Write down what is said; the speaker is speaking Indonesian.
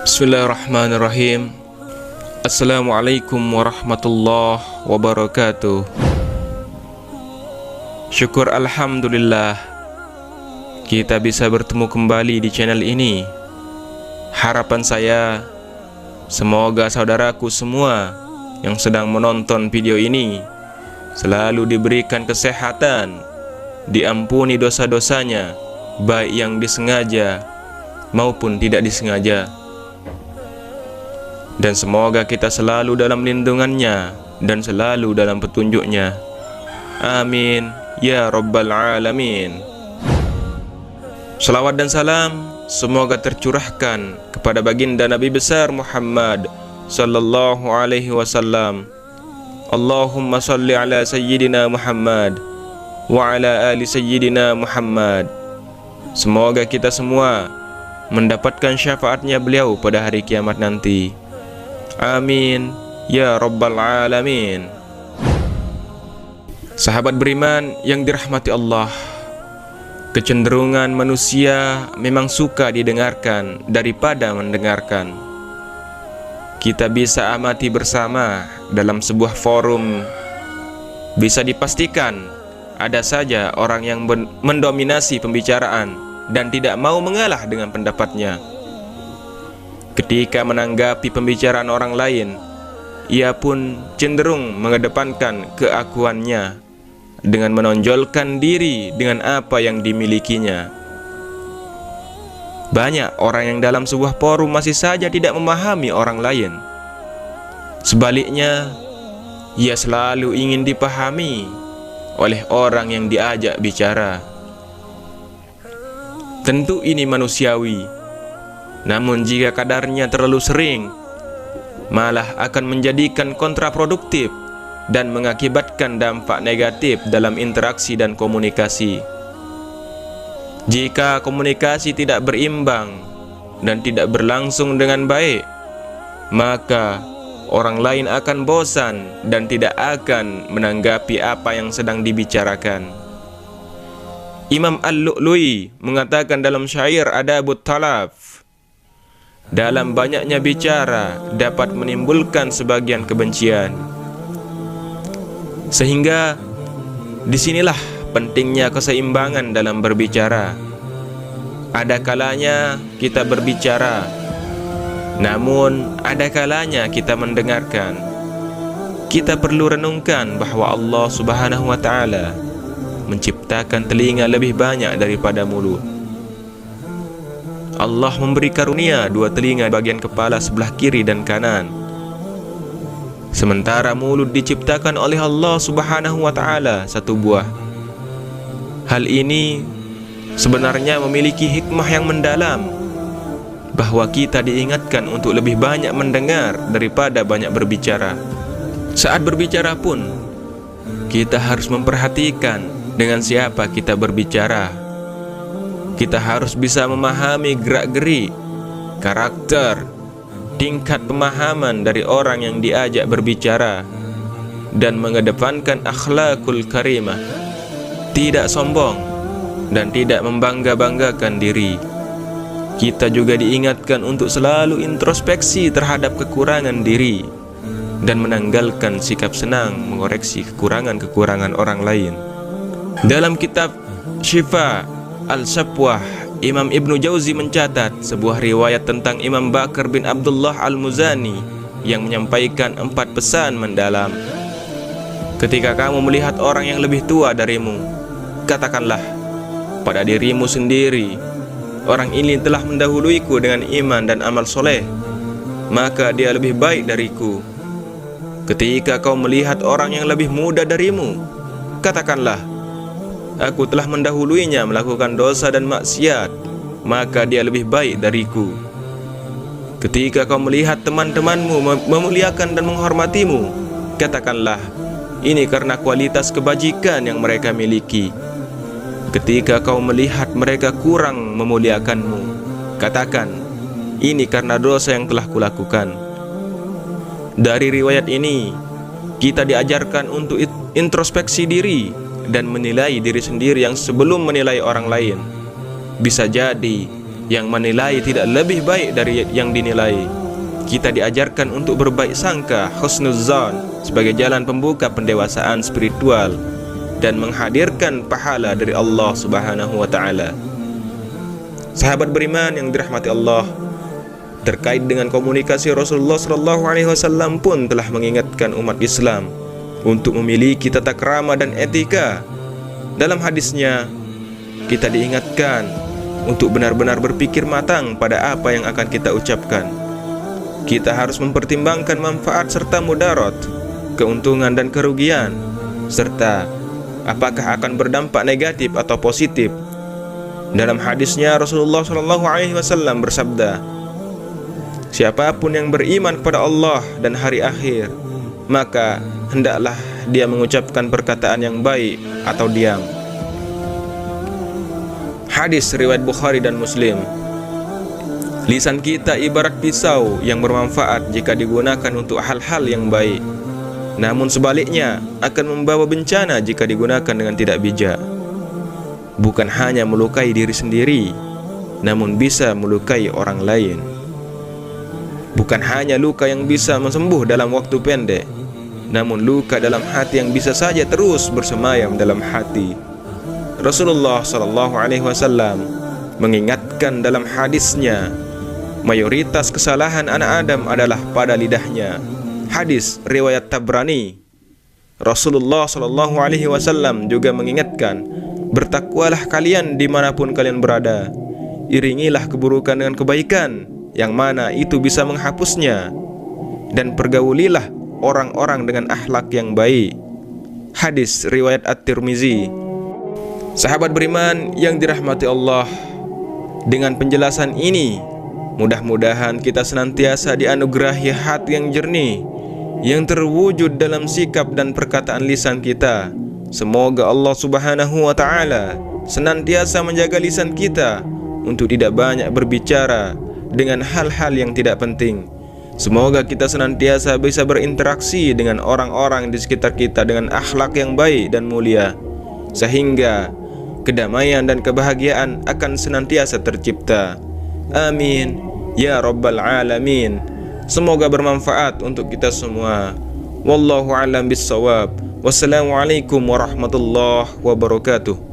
Bismillahirrahmanirrahim. Assalamualaikum warahmatullahi wabarakatuh. Syukur alhamdulillah kita bisa bertemu kembali di channel ini. Harapan saya, semoga saudaraku semua yang sedang menonton video ini selalu diberikan kesehatan, diampuni dosa-dosanya, baik yang disengaja maupun tidak disengaja. Dan semoga kita selalu dalam lindungannya dan selalu dalam petunjuknya. Amin ya rabbal alamin. Salawat dan salam semoga tercurahkan kepada baginda Nabi besar Muhammad sallallahu alaihi wasallam. Allahumma salli ala sayyidina Muhammad wa ala ali sayyidina Muhammad. Semoga kita semua mendapatkan syafaatnya beliau pada hari kiamat nanti. Amin ya rabbal alamin. Sahabat beriman yang dirahmati Allah, kecenderungan manusia memang suka didengarkan daripada mendengarkan. Kita bisa amati bersama dalam sebuah forum, bisa dipastikan ada saja orang yang mendominasi pembicaraan dan tidak mau mengalah dengan pendapatnya. Ketika menanggapi pembicaraan orang lain, ia pun cenderung mengedepankan keakuannya dengan menonjolkan diri dengan apa yang dimilikinya. Banyak orang yang dalam sebuah forum masih saja tidak memahami orang lain. Sebaliknya, ia selalu ingin dipahami oleh orang yang diajak bicara. Tentu ini manusiawi. Namun jika kadarnya terlalu sering, malah akan menjadikan kontraproduktif dan mengakibatkan dampak negatif dalam interaksi dan komunikasi. Jika komunikasi tidak berimbang dan tidak berlangsung dengan baik, maka orang lain akan bosan dan tidak akan menanggapi apa yang sedang dibicarakan. Imam Al-Lu'lu'i mengatakan dalam syair Adabut Talaf, dalam banyaknya bicara dapat menimbulkan sebagian kebencian. Sehingga disinilah pentingnya keseimbangan dalam berbicara. Ada kalanya kita berbicara, namun ada kalanya kita mendengarkan. Kita perlu renungkan bahwa Allah Subhanahu wa ta'ala menciptakan telinga lebih banyak daripada mulut. Allah memberi karunia dua telinga bagian kepala sebelah kiri dan kanan, sementara mulut diciptakan oleh Allah Subhanahu wa ta'ala satu buah. Hal ini sebenarnya memiliki hikmah yang mendalam, bahwa kita diingatkan untuk lebih banyak mendengar daripada banyak berbicara. Saat berbicara pun kita harus memperhatikan dengan siapa kita berbicara. Kita harus bisa memahami gerak-gerik, karakter, tingkat pemahaman dari orang yang diajak berbicara, dan mengedepankan akhlakul karimah, tidak sombong dan tidak membangga-banggakan diri. Kita juga diingatkan untuk selalu introspeksi terhadap kekurangan diri dan menanggalkan sikap senang mengoreksi kekurangan-kekurangan orang lain. Dalam kitab Syifa Al-Safwah, Imam Ibnu Jauzi mencatat sebuah riwayat tentang Imam Bakar bin Abdullah Al-Muzani yang menyampaikan 4 pesan mendalam. Ketika kamu melihat orang yang lebih tua darimu, katakanlah pada dirimu sendiri, orang ini telah mendahuluiku dengan iman dan amal soleh, maka dia lebih baik dariku. Ketika kau melihat orang yang lebih muda darimu, katakanlah, aku telah mendahuluinya melakukan dosa dan maksiat, maka dia lebih baik dariku. Ketika kau melihat teman-temanmu memuliakan dan menghormatimu, katakanlah, ini karena kualitas kebajikan yang mereka miliki. Ketika kau melihat mereka kurang memuliakanmu, katakan, ini karena dosa yang telah kulakukan. Dari riwayat ini, kita diajarkan untuk introspeksi diri dan menilai diri sendiri yang sebelum menilai orang lain. Bisa jadi yang menilai tidak lebih baik dari yang dinilai. Kita diajarkan untuk berbaik sangka, husnuzan, sebagai jalan pembuka pendewasaan spiritual dan menghadirkan pahala dari Allah Subhanahu wa taala. Sahabat beriman yang dirahmati Allah, terkait dengan komunikasi Rasulullah sallallahu alaihi wasallam pun telah mengingatkan umat Islam untuk memiliki tata krama dan etika. Dalam hadisnya, kita diingatkan untuk benar-benar berpikir matang pada apa yang akan kita ucapkan. Kita harus mempertimbangkan manfaat serta mudarat, keuntungan dan kerugian, serta apakah akan berdampak negatif atau positif. Dalam hadisnya Rasulullah SAW bersabda, siapapun yang beriman kepada Allah dan hari akhir, maka hendaklah dia mengucapkan perkataan yang baik atau diam. Hadis riwayat Bukhari dan Muslim. Lisan kita ibarat pisau yang bermanfaat jika digunakan untuk hal-hal yang baik, namun sebaliknya akan membawa bencana jika digunakan dengan tidak bijak. Bukan hanya melukai diri sendiri, namun bisa melukai orang lain. Bukan hanya luka yang bisa sembuh dalam waktu pendek, namun luka dalam hati yang bisa saja terus bersemayam dalam hati. Rasulullah SAW mengingatkan dalam hadisnya, mayoritas kesalahan anak Adam adalah pada lidahnya. Hadis riwayat Tabrani. Rasulullah SAW juga mengingatkan, bertakwalah kalian dimanapun kalian berada, iringilah keburukan dengan kebaikan, yang mana itu bisa menghapusnya, dan pergaulilah orang-orang dengan akhlak yang baik. Hadis riwayat At-Tirmizi. Sahabat beriman yang dirahmati Allah, dengan penjelasan ini, mudah-mudahan kita senantiasa dianugerahi hati yang jernih, yang terwujud dalam sikap dan perkataan lisan kita. Semoga Allah Subhanahu wa ta'ala senantiasa menjaga lisan kita untuk tidak banyak berbicara dengan hal-hal yang tidak penting. Semoga kita senantiasa bisa berinteraksi dengan orang-orang di sekitar kita dengan akhlak yang baik dan mulia, sehingga kedamaian dan kebahagiaan akan senantiasa tercipta. Amin ya rabbal alamin. Semoga bermanfaat untuk kita semua. Wallahu a'lam bissawab. Wassalamualaikum warahmatullahi wabarakatuh.